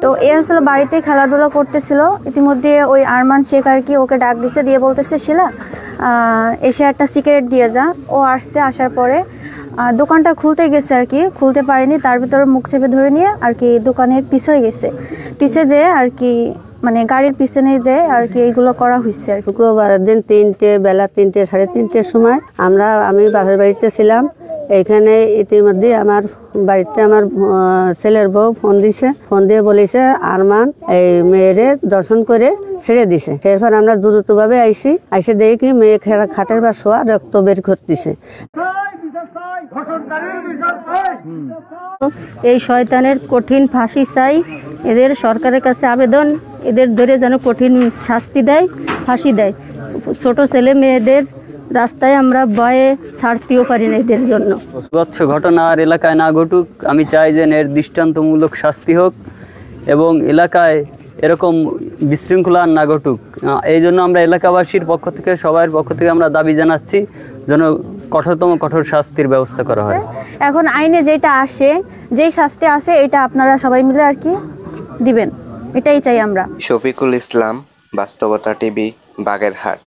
তো এ আসলে বাড়িতে খেলাধুলা করতেছিল, ইতিমধ্যে ওই আরমান শেখ আর কি ওকে ডাক দিছে, দিয়ে বলতেছে শিলা এসে একটা সিগারেট দিয়ে যা। ও আসছে, আসার পরে দোকানটা খুলতে গেছে আর কি, খুলতে পারেনি, তার ভিতরে মুখ চেপে ধরে নিয়ে আর কি দোকানের পিছনে গেছে, পিছে যেয়ে আর কি মানে গাড়ির পিছনে যে আর কি এইগুলো করা হয়েছে আর কি। শুক্রবারের দিন বেলা 3টে সাড়ে 3টের সময় আমি বাপের বাড়িতে ছিলাম। এইখানে ইতিমধ্যে আমার বাড়িতে আমার ছেলের বউ ফোন দিছে, ফোন দিয়ে বলেছে আরমান এই মেয়েরে দর্শন করে ছেড়ে দিছে। এরপর আমরা দ্রুতভাবে আইসে দেখি মেয়ে খাটের বা শোয়া রক্ত বের করতেছে। এই শয়তানের কঠিন ফাঁসি চাই, এদের সরকারের কাছে আবেদন, এদের ধরে যেন কঠিন শাস্তি দেয়, ফাঁসি দেয়। ছোট ছেলে মেয়েদের রাস্তায় আমরা ভয়ে ছাড়তেও পারি না এদের জন্য। বিভৎস ঘটনা আর এলাকায় না ঘটুক, আমি চাই যে এর দৃষ্টান্তমূলক শাস্তি হোক এবং এলাকায় এরকম বিশৃঙ্খলা না ঘটুক। এই জন্য আমরা এলাকাবাসীর পক্ষ থেকে, সবার পক্ষ থেকে আমরা দাবি জানাচ্ছি যেন কঠোর শাস্তির ব্যবস্থা করা হয়। এখন আইনে যেটা আসে, যেই শাস্তি আসে, এটা আপনারা সবাই মিলে আর কি দিবেন, এটাই চাই আমরা। শফিকুল ইসলাম, বাস্তবতা টিভি, বাগেরহাট।